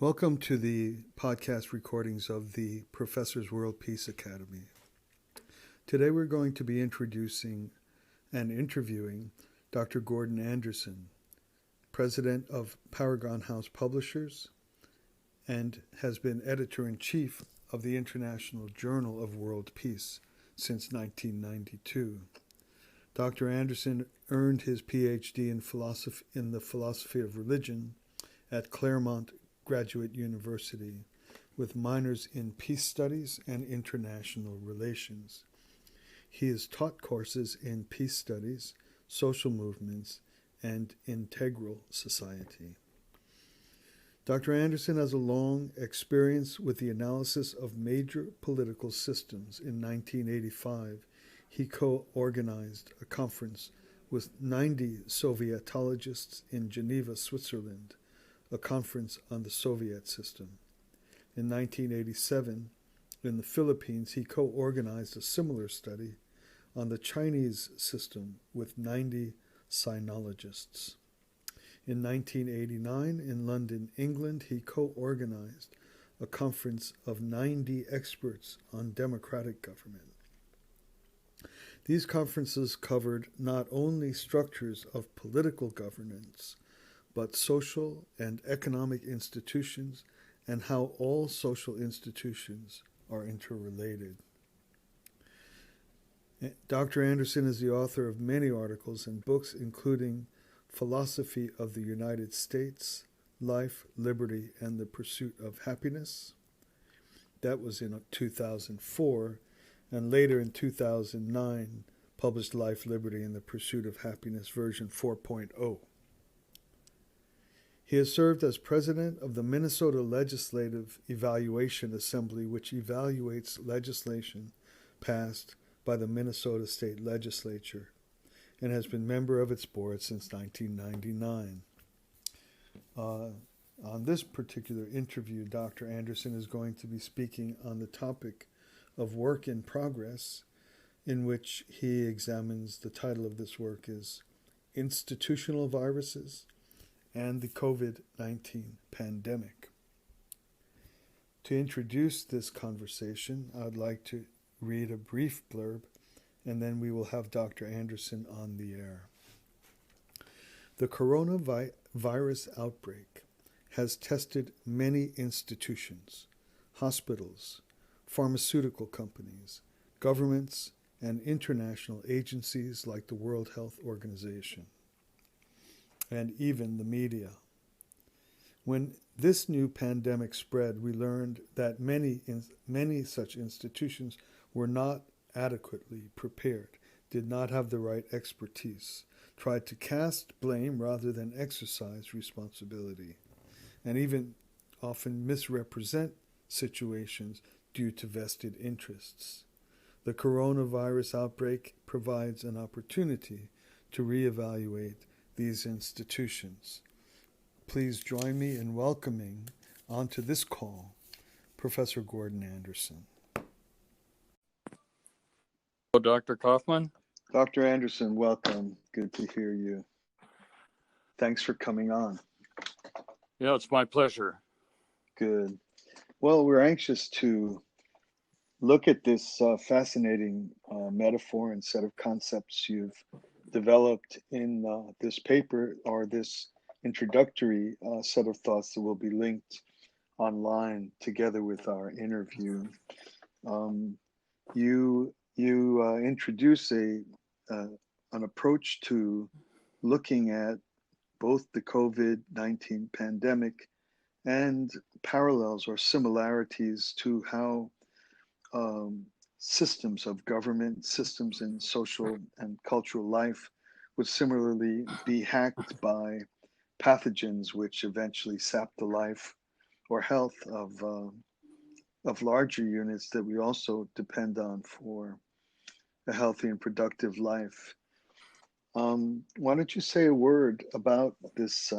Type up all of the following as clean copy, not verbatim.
Welcome to the podcast recordings of the Professor's World Peace Academy. Today we're going to be introducing and interviewing Dr. Gordon Anderson, President of Paragon House Publishers, and has been Editor-in-Chief of the International Journal of World Peace since 1992. Dr. Anderson earned his PhD in the philosophy of religion at Claremont Graduate University with minors in peace studies and international relations. He has taught courses in peace studies, social movements, and integral society. Dr. Anderson has a long experience with the analysis of major political systems. In 1985, he co-organized a conference with 90 Sovietologists in Geneva, Switzerland, a conference on the Soviet system. In 1987, in the Philippines, he co-organized a similar study on the Chinese system with 90 sinologists. In 1989, in London, England, he co-organized a conference of 90 experts on democratic government. These conferences covered not only structures of political governance, but social and economic institutions and how all social institutions are interrelated. Dr. Anderson is the author of many articles and books, including Philosophy of the United States, Life, Liberty, and the Pursuit of Happiness. That was in 2004, and later in 2009, published Life, Liberty, and the Pursuit of Happiness, version 4.0. He has served as president of the Minnesota Legislative Evaluation Assembly, which evaluates legislation passed by the Minnesota State Legislature, and has been member of its board since 1999. On this particular interview, Dr. Anderson is going to be speaking on the topic of work in progress, in which he examines, the title of this work is Institutional Viruses and the COVID-19 Pandemic. To introduce this conversation, I'd like to read a brief blurb, and then we will have Dr. Anderson on the air. The coronavirus outbreak has tested many institutions, hospitals, pharmaceutical companies, governments, and international agencies like the World Health Organization, and even the media. When this new pandemic spread, we learned that many such institutions were not adequately prepared, did not have the right expertise, tried to cast blame rather than exercise responsibility, and even often misrepresent situations due to vested interests. The coronavirus outbreak provides an opportunity to reevaluate these institutions. Please join me in welcoming onto this call Professor Gordon Anderson. Hello, Dr. Kaufman. Dr. Anderson, welcome. Good to hear you. Thanks for coming on. Yeah, it's my pleasure. Good. Well, we're anxious to look at this fascinating metaphor and set of concepts you've developed in this paper, or this introductory set of thoughts that will be linked online together with our interview. You introduce an approach to looking at both the COVID-19 pandemic and parallels or similarities to how systems of government, systems in social and cultural life would similarly be hacked by pathogens which eventually sap the life or health of larger units that we also depend on for a healthy and productive life. Why don't you say a word about this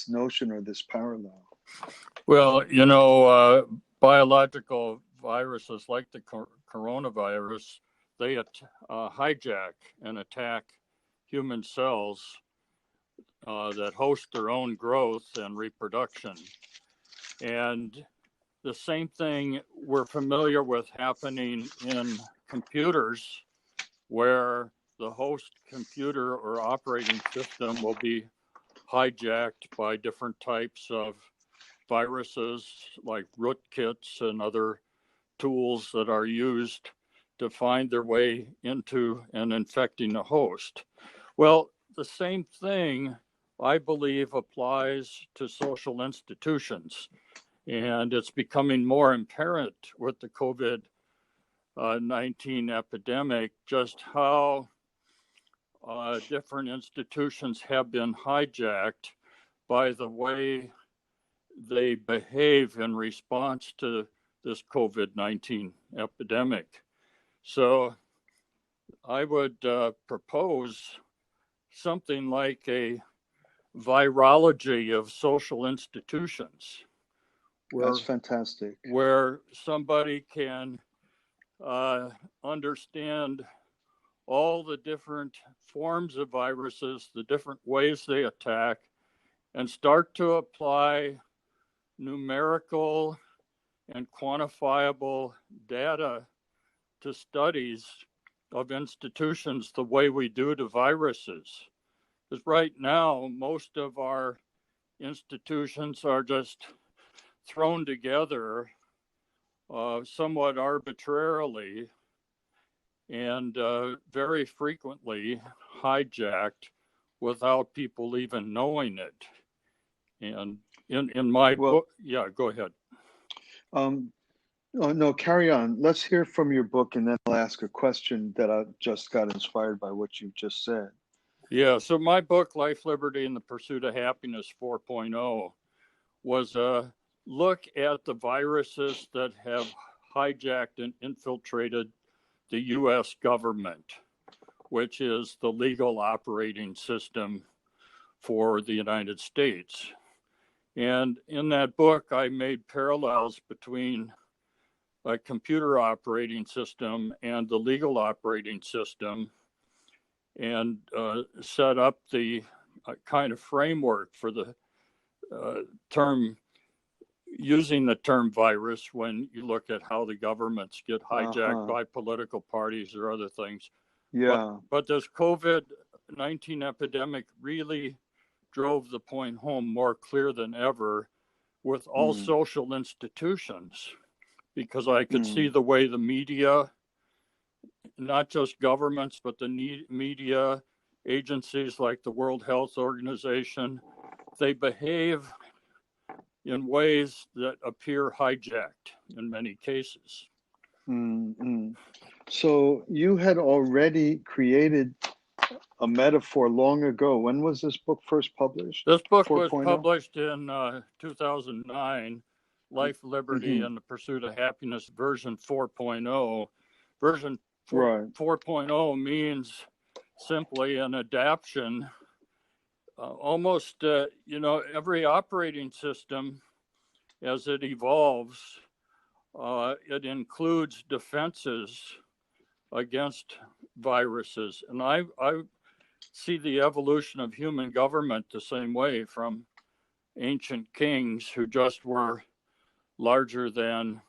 notion or this parallel? Well, biological viruses like the coronavirus, they hijack and attack human cells that host their own growth and reproduction. And the same thing we're familiar with happening in computers, where the host computer or operating system will be hijacked by different types of viruses like rootkits and other tools that are used to find their way into and infecting the host. Well, the same thing, I believe, applies to social institutions. And it's becoming more apparent with the COVID-19 epidemic just how different institutions have been hijacked by the way they behave in response to this COVID-19 epidemic. So I would propose something like a virology of social institutions. That's fantastic. Where somebody can understand all the different forms of viruses, the different ways they attack, and start to apply numerical and quantifiable data to studies of institutions the way we do to viruses. Because right now, most of our institutions are just thrown together somewhat arbitrarily and very frequently hijacked without people even knowing it. And in my book, yeah, go ahead. Oh, no, carry on. Let's hear from your book, and then I'll ask a question that I just got inspired by what you just said. Yeah, so my book, Life, Liberty, and the Pursuit of Happiness 4.0, was a look at the viruses that have hijacked and infiltrated the U.S. government, which is the legal operating system for the United States. And in that book, I made parallels between a computer operating system and the legal operating system, and set up the kind of framework for the term, using the term virus when you look at how the governments get hijacked by political parties or other things. Yeah. But this COVID-19 epidemic really drove the point home more clear than ever with all social institutions, because I could see the way the media, not just governments, but the media agencies like the World Health Organization, they behave in ways that appear hijacked in many cases. So you had already created a metaphor long ago. When was this book first published? This book 4. was published in 2009, Life, Liberty, and the Pursuit of Happiness, version 4.0. Version 4.0 means simply an adaptation. Almost, every operating system, as it evolves, it includes defenses against viruses. And I see the evolution of human government the same way, from ancient kings who just were larger than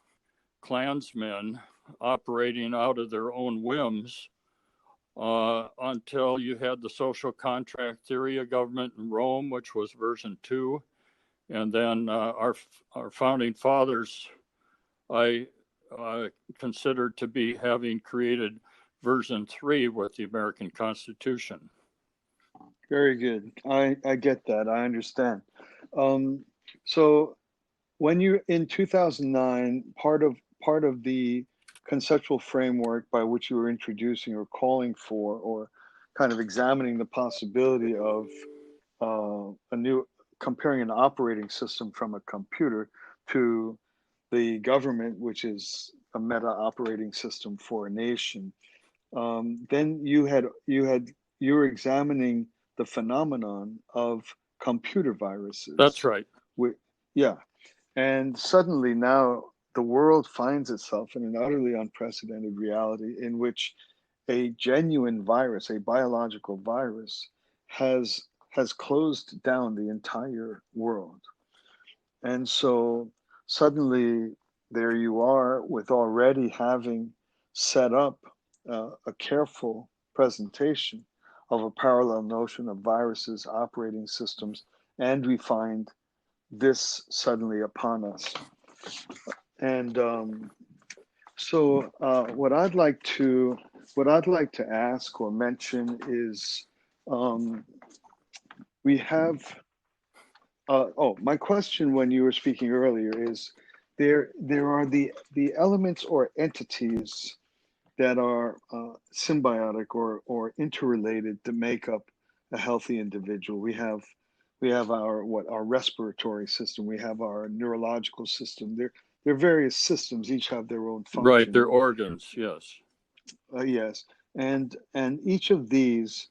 clansmen operating out of their own whims, until you had the social contract theory of government in Rome, which was version 2. And then our founding fathers, I consider to be having created version 3 with the American Constitution. Very good. I get that. I understand. So when you, in 2009, part of the conceptual framework by which you were introducing or calling for, or kind of examining the possibility of comparing an operating system from a computer to the government, which is a meta operating system for a nation, then you were examining the phenomenon of computer viruses. That's right. Yeah. And suddenly now the world finds itself in an utterly unprecedented reality in which a genuine virus, a biological virus, has closed down the entire world. And so suddenly there you are with already having set up a careful presentation of a parallel notion of viruses, operating systems, and we find this suddenly upon us. And what I'd like to ask or mention is we have. My question when you were speaking earlier is there are the elements or entities that are symbiotic or interrelated to make up a healthy individual. We have our respiratory system. We have our neurological system. There are various systems. Each have their own Right, function. their organs, yes. Yes, and each of these,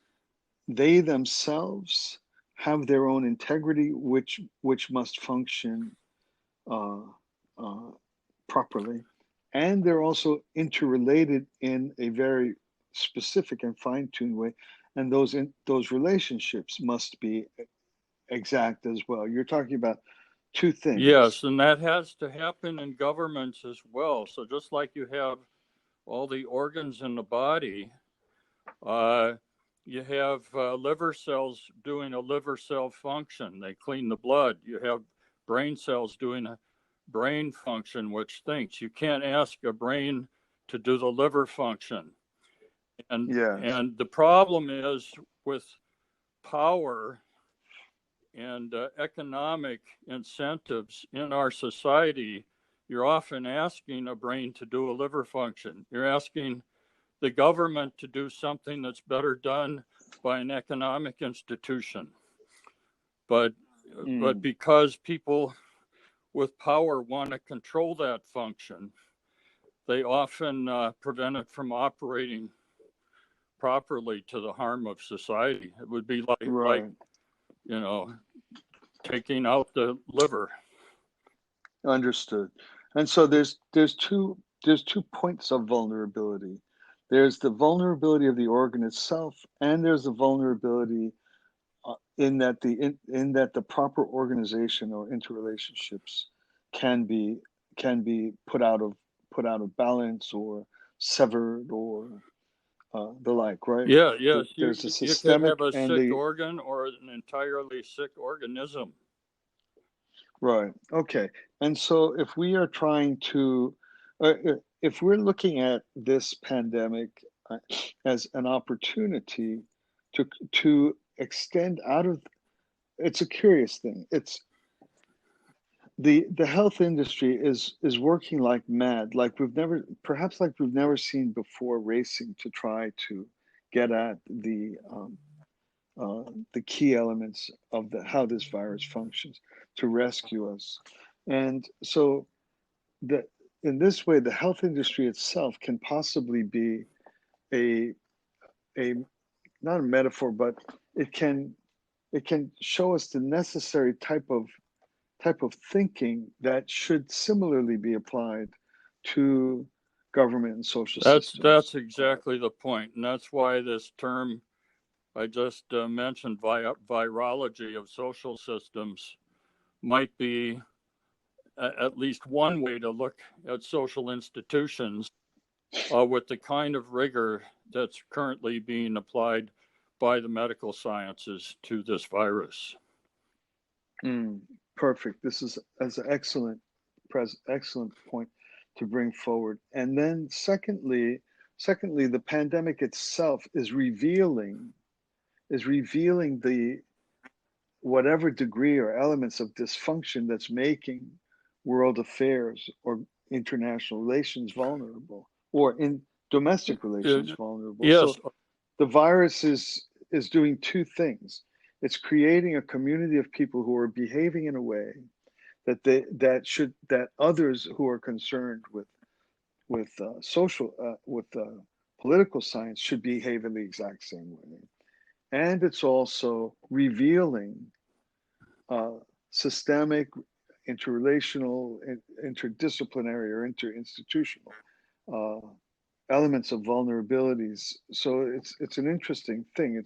they themselves have their own integrity, which must function uh, uh, properly, and they're also interrelated in a very specific and fine-tuned way, and those relationships must be exact as well. You're talking about two things. Yes, and that has to happen in governments as well. So just like you have all the organs in the body, uh, you have liver cells doing a liver cell function. They clean the blood. You have brain cells doing a brain function, which thinks. You can't ask a brain to do the liver function. Yes. And the problem is with power and economic incentives in our society, you're often asking a brain to do a liver function. You're asking the government to do something that's better done by an economic institution. But because people with power want to control that function, they often prevent it from operating properly to the harm of society. It would be like Right. taking out the liver. Understood. And so there's two points of vulnerability. There's the vulnerability of the organ itself, and there's the vulnerability in that the proper organization or interrelationships can be put out of balance or severed or the like, right? Yeah, yes. There's the You could have systemic a and sick the organ or an entirely sick organism. right. Okay. And so if we are trying to, if we're looking at this pandemic as an opportunity to extend out of, it's a curious thing. It's the health industry is working like mad, perhaps like we've never seen before, racing to try to get at the key elements of how this virus functions to rescue us. And so the in this way, the health industry itself can possibly be a a not a metaphor, but it can show us the necessary type of thinking that should similarly be applied to government and social That's systems. exactly the point, and that's why this term I just mentioned, virology of social systems, might be at least one way to look at social institutions with the kind of rigor that's currently being applied by the medical sciences to this virus. Perfect. This is an excellent point to bring forward. And then secondly, the pandemic itself is revealing the whatever degree or elements of dysfunction that's making world affairs or international relations vulnerable, or in domestic relations vulnerable. Yes. So the virus is doing two things. It's creating a community of people who are behaving in a way that others who are concerned with political science should behave in the exact same way. And it's also revealing systemic, interrelational, interdisciplinary, or interinstitutional uh, elements of vulnerabilities. So it's an interesting thing.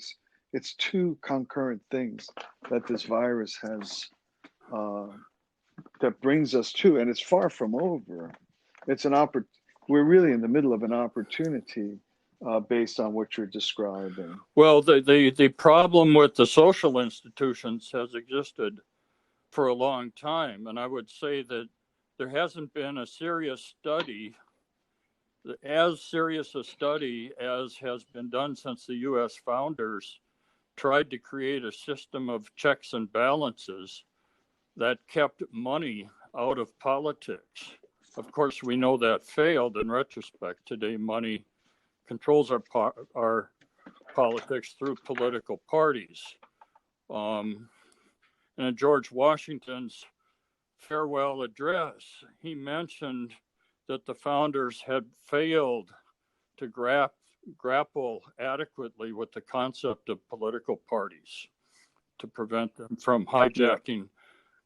It's two concurrent things that this virus has that brings us to, and it's far from over. It's an we're really in the middle of an opportunity based on what you're describing. Well, the problem with the social institutions has existed for a long time, and I would say that there hasn't been a serious study, as serious a study as has been done since the U.S. founders tried to create a system of checks and balances that kept money out of politics. Of course, we know that failed in retrospect. Today, money controls our politics through political parties. And in George Washington's farewell address, he mentioned that the founders had failed to grapple adequately with the concept of political parties to prevent them from hijacking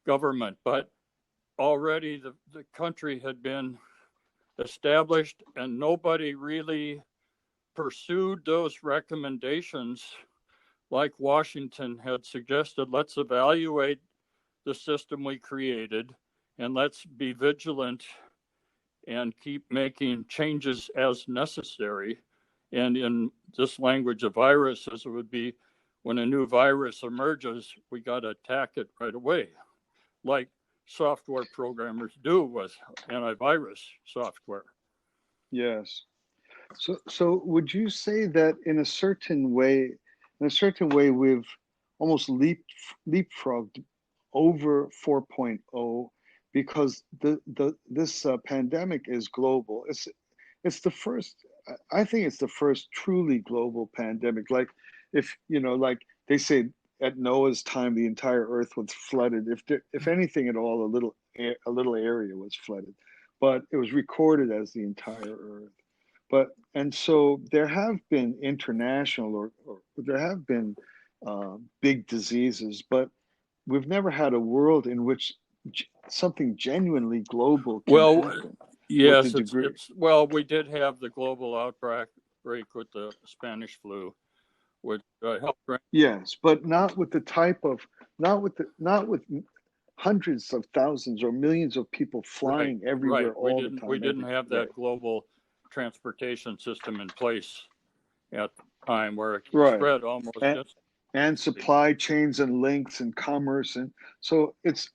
government. But already the country had been established, and nobody really pursued those recommendations like Washington had suggested. Let's evaluate the system we created, and let's be vigilant and keep making changes as necessary. And in this language of viruses, it would be when a new virus emerges, we got to attack it right away, like software programmers do with antivirus software. Yes. So would you say that in a certain way, we've almost leapfrogged over 4.0 because this pandemic is global. It's the first. I think it's the first truly global pandemic. Like like they say at Noah's time, the entire Earth was flooded. If anything at all, a little area was flooded, but it was recorded as the entire Earth. And so there have been international or there have been big diseases, but we've never had a world in which something genuinely global can happen. Yes, we did have the global outbreak with the Spanish flu, which helped. Yes, but not with hundreds of thousands or millions of people flying everywhere all the time. We didn't have that global transportation system in place at the time where it spread almost and supply chains and links and commerce, and so it's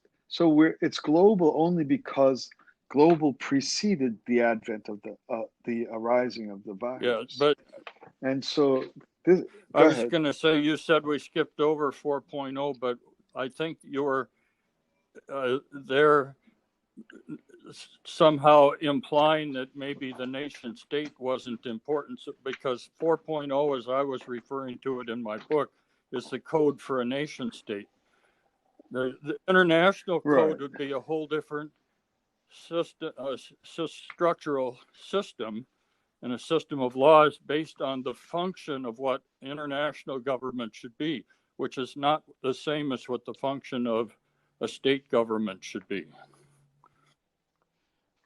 global only because global preceded the advent of the arising of the virus. Yeah, but and so I was going to say, you said we skipped over 4.0, but I think you're there somehow implying that maybe the nation state wasn't important, because 4.0, as I was referring to it in my book, is the code for a nation state. The international code would be a whole different system, structural system, and a system of laws based on the function of what international government should be, which is not the same as what the function of a state government should be.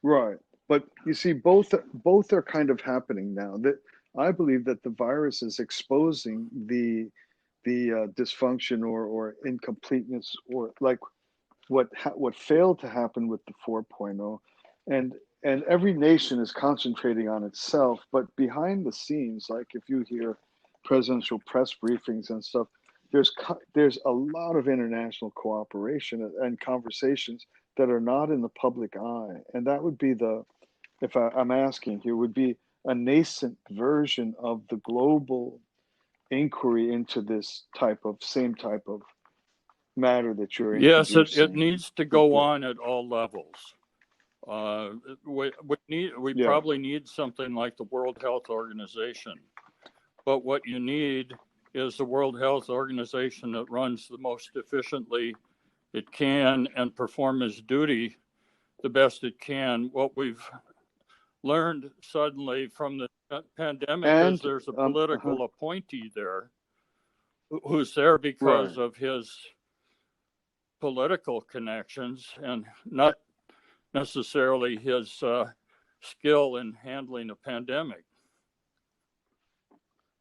Right. But you see, both are kind of happening now. That I believe that the virus is exposing the dysfunction or incompleteness, or like what failed to happen with the 4.0, and every nation is concentrating on itself. But behind the scenes, like if you hear presidential press briefings and stuff, there's a lot of international cooperation and conversations that are not in the public eye, and that would be I'm asking here, would be a nascent version of the global inquiry into this same type of matter that you're introducing. Yes, it needs to go on at all levels. We probably need something like the World Health Organization, but what you need is the World Health Organization that runs the most efficiently it can and perform its duty the best it can. What we've learned suddenly from the pandemic is there's a political appointee there who's there because of his political connections and not necessarily his skill in handling a pandemic.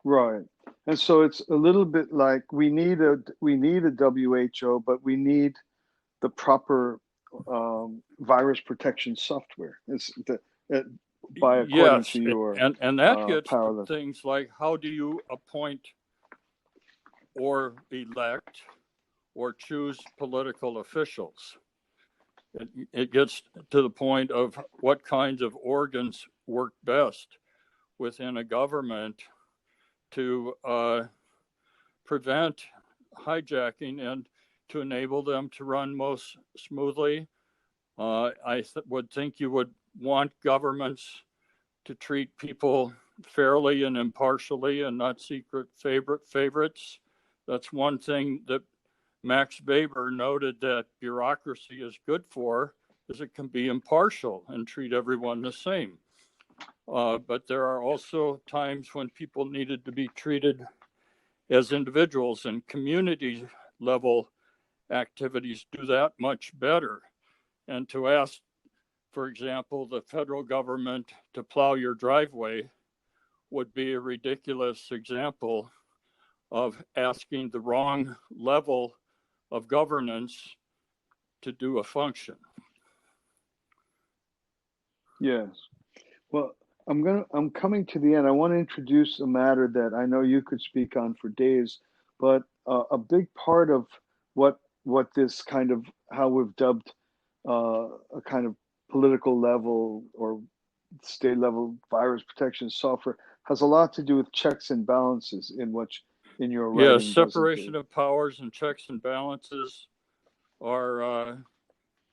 Right. And so it's a little bit like we need a WHO, but we need the proper virus protection software. According Yes, to your and that gets power to level. things like how do you appoint or elect or choose political officials. It gets to the point of what kinds of organs work best within a government to prevent hijacking and to enable them to run most smoothly. I would think you would want governments to treat people fairly and impartially and not secret favorites. That's one thing that Max Weber noted that bureaucracy is good for, is it can be impartial and treat everyone the same. But there are also times when people needed to be treated as individuals, and community level activities do that much better. And to ask, for example, the federal government to plow your driveway would be a ridiculous example of asking the wrong level of governance to do a function. Yes. Well, I'm coming to the end. I want to introduce a matter that I know you could speak on for days, but a big part of what this kind of, how we've dubbed a kind of political level or state level virus protection software has a lot to do with checks and balances in your writing. Yes, separation of powers and checks and balances are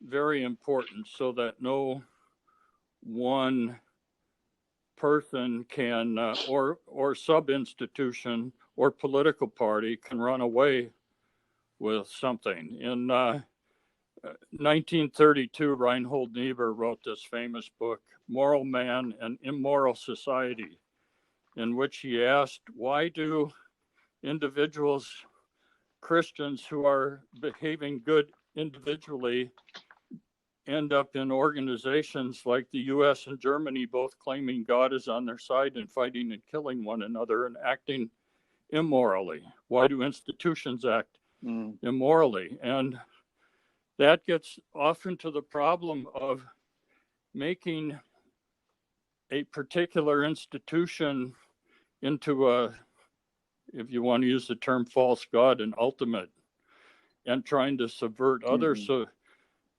very important so that no one person can or sub-institution or political party can run away with something. In 1932, Reinhold Niebuhr wrote this famous book, Moral Man and Immoral Society, in which he asked, why do individuals, Christians who are behaving good individually, end up in organizations like the US and Germany, both claiming God is on their side and fighting and killing one another and acting immorally? Why do institutions act immorally? And that gets often to the problem of making a particular institution into a, if you want to use the term false god, an ultimate, and trying to subvert others. So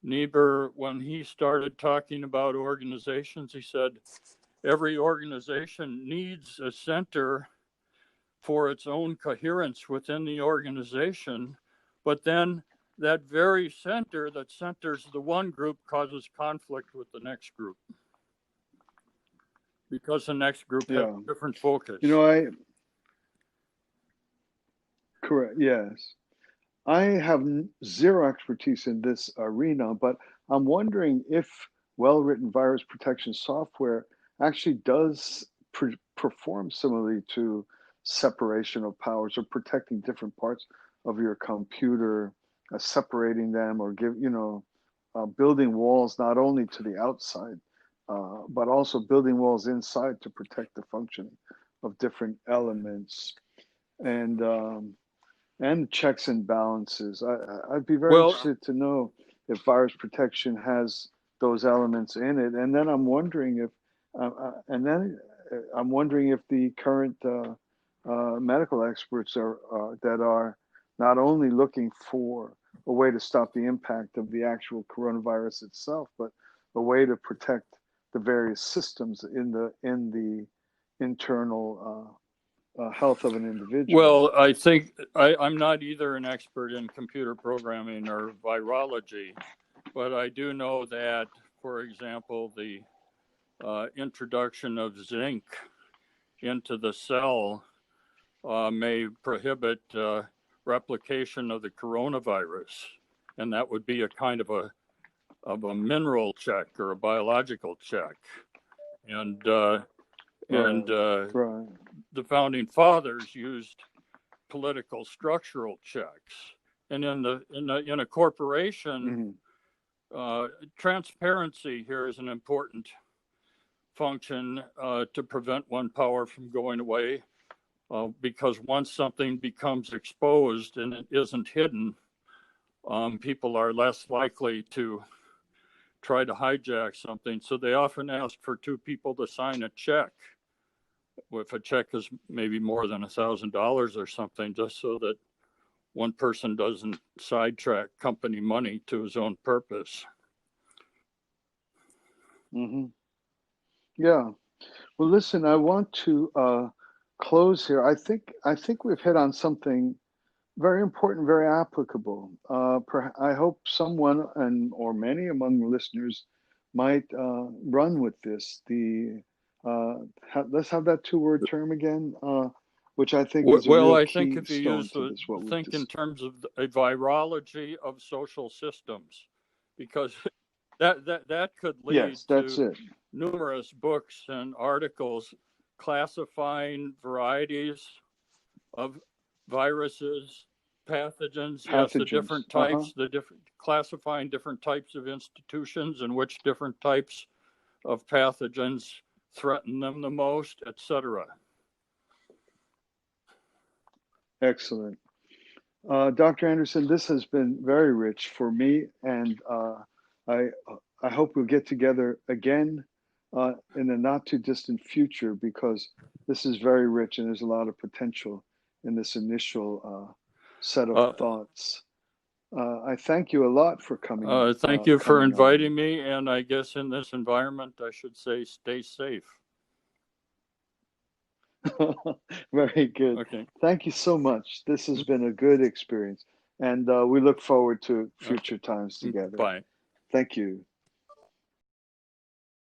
Niebuhr, when he started talking about organizations, he said, every organization needs a center for its own coherence within the organization, but then that very center that centers the one group causes conflict with the next group because the next group has a different focus. Correct, yes. I have zero expertise in this arena, but I'm wondering if well-written virus protection software actually does perform similarly to separation of powers or protecting different parts of your computer, separating them or building walls not only to the outside, but also building walls inside to protect the functioning of different elements. And checks and balances. I'd be very interested to know if virus protection has those elements in it. And then I'm wondering if, the current medical experts that are not only looking for a way to stop the impact of the actual coronavirus itself, but a way to protect the various systems in the internal health of an individual. Well, I think I'm not either an expert in computer programming or virology, but I do know that, for example, the introduction of zinc into the cell may prohibit replication of the coronavirus, and that would be a kind of a mineral check or a biological check, and the founding fathers used political structural checks, and in a corporation, transparency here is an important function to prevent one power from going away, because once something becomes exposed and it isn't hidden, people are less likely to try to hijack something. So they often ask for two people to sign a check. If a check is maybe more than $1,000 or something, just so that one person doesn't sidetrack company money to his own purpose. Mm-hmm. Yeah. Well, listen, I want to close here. I think we've hit on something very important, very applicable. I hope someone or many among the listeners might run with this. Let's have that two-word term again, which I think is a Well, real I think if you keystone use to this. What we've think in terms of a virology of social systems, because that could lead Yes, that's to it. numerous books and articles classifying varieties of viruses, pathogens, yes, the Pathogens. different types, classifying different types of institutions and which different types of pathogens threaten them the most, etc. Excellent. Dr. Anderson, this has been very rich for me, and I I hope we'll get together again in the not too distant future, because this is very rich and there's a lot of potential in this initial set of thoughts. I thank you a lot for coming. Thank you for Coming inviting me, and I guess in this environment, I should say stay safe. Very good. Okay. Thank you so much. This has been a good experience, and we look forward to future times together. Bye. Thank you.